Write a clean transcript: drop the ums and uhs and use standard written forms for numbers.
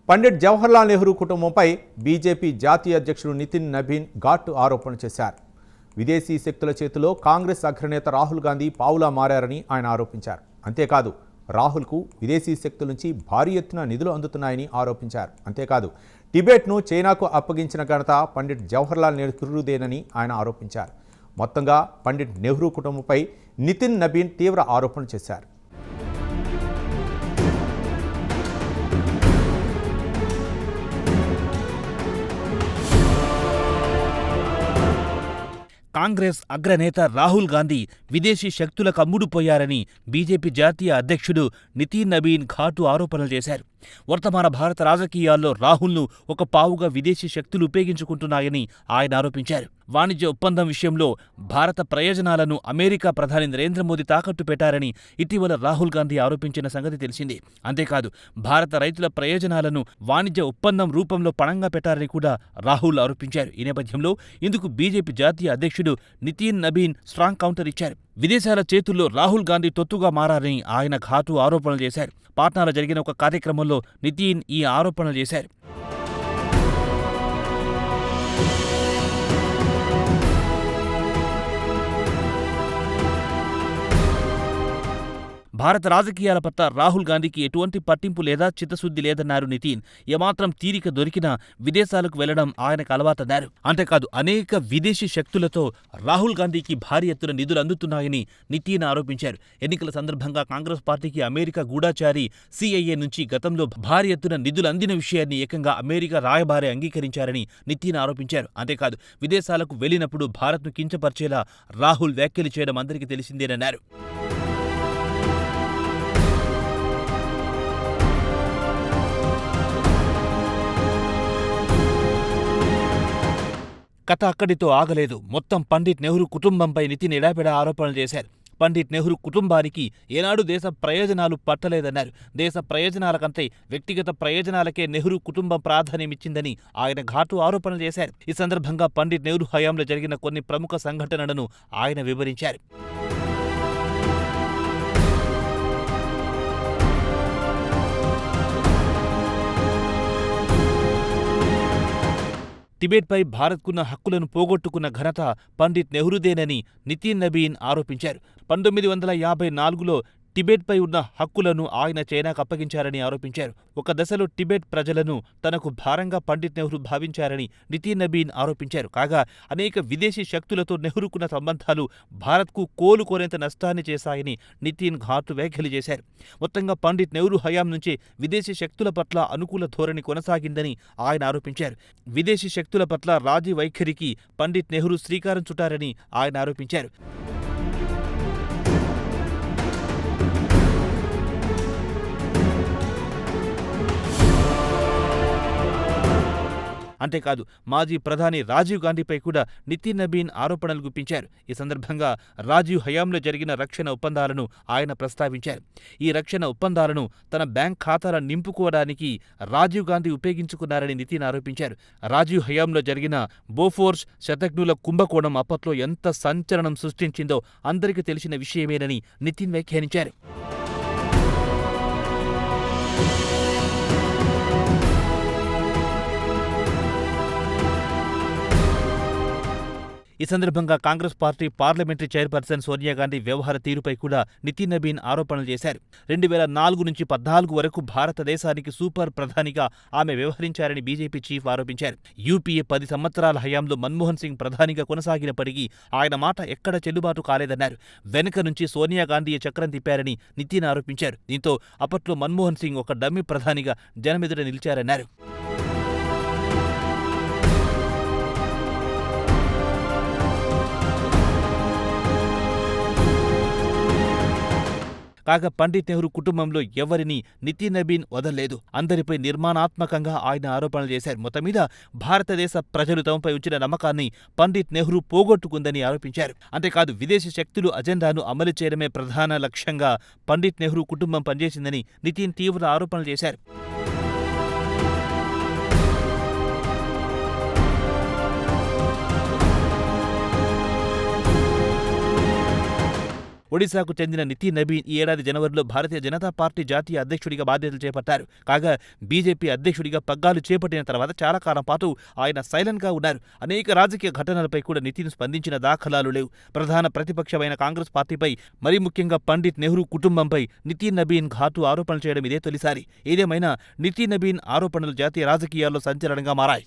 పండిట్ జవహర్లాల్ నెహ్రూ కుటుంబంపై బీజేపీ జాతీయ అధ్యక్షుడు నితిన్ నబీన్ ఘాటు ఆరోపణలు చేశారు. విదేశీ శక్తుల చేతిలో కాంగ్రెస్ అగ్రనేత రాహుల్ గాంధీ పావులా మారారని ఆయన ఆరోపించారు. అంతేకాదు రాహుల్కు విదేశీ శక్తుల నుంచి భారీ ఎత్తున నిధులు అందుతున్నాయని ఆరోపించారు. అంతేకాదు టిబెట్ను చైనాకు అప్పగించిన ఘనత పండిట్ జవహర్లాల్ నెహ్రూదేనని ఆయన ఆరోపించారు. మొత్తంగా పండిట్ నెహ్రూ కుటుంబంపై నితిన్ నబీన్ తీవ్ర ఆరోపణలు చేశారు. కాంగ్రెస్ అగ్రనేత రాహుల్ గాంధీ విదేశీ శక్తులకు అమ్ముడుపోయారని బీజేపీ జాతీయ అధ్యక్షుడు నితిన్ నబీన్ ఘాటు ఆరోపణలు చేశారు. వర్తమాన భారత రాజకీయాల్లో రాహుల్ను ఒక పావుగా విదేశీ శక్తులు ఉపయోగించుకుంటున్నాయని ఆయన ఆరోపించారు. వాణిజ్య ఒప్పందం విషయంలో భారత ప్రయోజనాలను అమెరికా ప్రధాని నరేంద్ర మోదీ తాకట్టు పెట్టారని ఇటీవల రాహుల్ గాంధీ ఆరోపించిన సంగతి తెలిసిందే. అంతేకాదు భారత రైతుల ప్రయోజనాలను వాణిజ్య ఒప్పందం రూపంలో పణంగా పెట్టారని కూడా రాహుల్ ఆరోపించారు. ఈ నేపథ్యంలో ఇందుకు బీజేపీ జాతీయ అధ్యక్షుడు నితిన్ నబీన్ స్ట్రాంగ్ కౌంటర్ ఇచ్చారు. విదేశాల చేతుల్లో రాహుల్ గాంధీ తొత్తుగా మారారని ఆయన ఘాటు ఆరోపణలు చేశారు. పాట్నాలో జరిగిన ఒక కార్యక్రమంలో నితిన్ ఈ ఆరోపణలు చేశారు. భారత రాజకీయాల పట్ల రాహుల్ గాంధీకి ఎటువంటి పట్టింపు లేదా చిత్తశుద్ధి లేదన్నారు నితిన్. ఏమాత్రం తీరిక దొరికినా విదేశాలకు వెళ్లడం ఆయనకు అలవాటన్నారు. అంతేకాదు అనేక విదేశీ శక్తులతో రాహుల్ గాంధీకి భారీ ఎత్తున నిధులు అందుతున్నాయని నితిన్ ఆరోపించారు. ఎన్నికల సందర్భంగా కాంగ్రెస్ పార్టీకి అమెరికా గూఢచారి సిఐఏ నుంచి గతంలో భారీ ఎత్తున నిధులు అందిన విషయాన్ని ఏకంగా అమెరికా రాయబారి అంగీకరించారని నితిన్ ఆరోపించారు. అంతేకాదు విదేశాలకు వెళ్లినప్పుడు భారత్ను కించపరిచేలా రాహుల్ వ్యాఖ్యలు చేయడం అందరికీ తెలిసిందేనన్నారు. కథ అక్కడితో ఆగలేదు. మొత్తం పండిట్ నెహ్రూ కుటుంబంపై నితిన్ ఎడాపెడా ఆరోపణలు చేశారు. పండిట్ నెహ్రూ కుటుంబానికి ఏనాడు దేశ ప్రయోజనాలు పట్టలేదన్నారు. దేశ ప్రయోజనాలకంటే వ్యక్తిగత ప్రయోజనాలకే నెహ్రూ కుటుంబం ప్రాధాన్యమిచ్చిందని ఆయన ఘాటు ఆరోపణలు చేశారు. ఈ సందర్భంగా పండిట్ నెహ్రూ హయాంలో జరిగిన కొన్ని ప్రముఖ సంఘటనలను ఆయన వివరించారు. టిబెట్పై భారత్కున్న హక్కులను పోగొట్టుకున్న ఘనత పండిట్ నెహ్రూదేనని నితిన్ నబీన్ ఆరోపించారు. 1954లో టిబెట్పై ఉన్న హక్కులను ఆయన చైనాకు అప్పగించారని ఆరోపించారు. ఒక దశలో టిబెట్ ప్రజలను తనకు భారంగా పండిట్ నెహ్రూ భావించారని నితిన్ నబీన్ ఆరోపించారు. కాగా అనేక విదేశీ శక్తులతో నెహ్రూకున్న సంబంధాలు భారత్కు కోలుకోలేంత నష్టాన్ని చేశాయని నితిన్ ఘాటు వ్యాఖ్యలు చేశారు. మొత్తంగా పండిట్ నెహ్రూ హయాం నుంచే విదేశీ శక్తుల పట్ల అనుకూల ధోరణి కొనసాగిందని ఆయన ఆరోపించారు. విదేశీ శక్తుల పట్ల రాజీ వైఖరికి పండిట్ నెహ్రూ శ్రీకారం చుట్టారని ఆయన ఆరోపించారు. అంతేకాదు మాజీ ప్రధాని రాజీవ్ గాంధీపై కూడా నితిన్ నబీన్ ఆరోపణలు గుప్పించారు. ఈ సందర్భంగా రాజీవ్ హయాంలో జరిగిన రక్షణ ఒప్పందాలను ఆయన ప్రస్తావించారు. ఈ రక్షణ ఒప్పందాలను తన బ్యాంక్ ఖాతాల నింపుకోవడానికి రాజీవ్ గాంధీ ఉపయోగించుకున్నారని నితిన్ ఆరోపించారు. రాజీవ్ హయాంలో జరిగిన బోఫోర్స్ శతఘ్నుల కుంభకోణం అప్పట్లో ఎంత సంచలనం సృష్టించిందో అందరికీ తెలిసిన విషయమేనని నితిన్ వ్యాఖ్యానించారు. ఈ సందర్భంగా Congress party parliamentary chairperson Sonia Gandhi వ్యవహార తీరుపై కూడా నితిన్ నబీన్ ఆరోపణలు చేశారు. 2004 నుంచి 2014 వరకు భారతదేశానికి సూపర్ ప్రధానిగా ఆమె వ్యవహరించారని బీజేపీ చీఫ్ ఆరోపించారు. యూపీఏ 10 సంవత్సరాల హయాంలో మన్మోహన్ సింగ్ ప్రధానిగా కొనసాగినప్పటికీ ఆయన మాట ఎక్కడ చెల్లుబాటు కాలేదన్నారు. వెనుక నుంచి సోనియా గాంధీయే చక్రం తిప్పారని నితిన్ ఆరోపించారు. దీంతో అప్పట్లో మన్మోహన్ సింగ్ ఒక డమ్మీ ప్రధానిగా జనమెదుట నిలిచారన్నారు. కాగా పండిట్ నెహ్రూ కుటుంబంలో ఎవరిని నితిన్ నబీన్ వదల్లేదు. అందరిపై నిర్మాణాత్మకంగా ఆయన ఆరోపణలు చేశారు. మొత్తం మీద భారతదేశ ప్రజలు తమపై ఉంచిన నమ్మకాన్ని పండిట్ నెహ్రూ పోగొట్టుకుందని ఆరోపించారు. అంతేకాదు విదేశీ శక్తులు అజెండాను అమలు చేయడమే ప్రధాన లక్ష్యంగా పండిట్ నెహ్రూ కుటుంబం పనిచేసిందని నితిన్ తీవ్ర ఆరోపణలు చేశారు. ఒడిశాకు చెందిన నితిన్ నబీన్ ఈ ఏడాది జనవరిలో భారతీయ జనతా పార్టీ జాతీయ అధ్యక్షుడిగా బాధ్యతలు చేపట్టారు. కాగా బీజేపీ అధ్యక్షుడిగా పగ్గాలు చేపట్టిన తర్వాత చాలా కాలం పాటు ఆయన సైలెంట్గా ఉన్నారు. అనేక రాజకీయ ఘటనలపై కూడా నితిన్ స్పందించిన దాఖలాలు లేవు. ప్రధాన ప్రతిపక్షమైన కాంగ్రెస్ పార్టీపై, మరీ ముఖ్యంగా పండిట్ నెహ్రూ కుటుంబంపై నితిన్ నబీన్ ఘాటు ఆరోపణలు చేయడం ఇదే తొలిసారి. ఏదేమైనా నితిన్ నబీన్ ఆరోపణలు జాతీయ రాజకీయాల్లో సంచలనంగా మారాయి.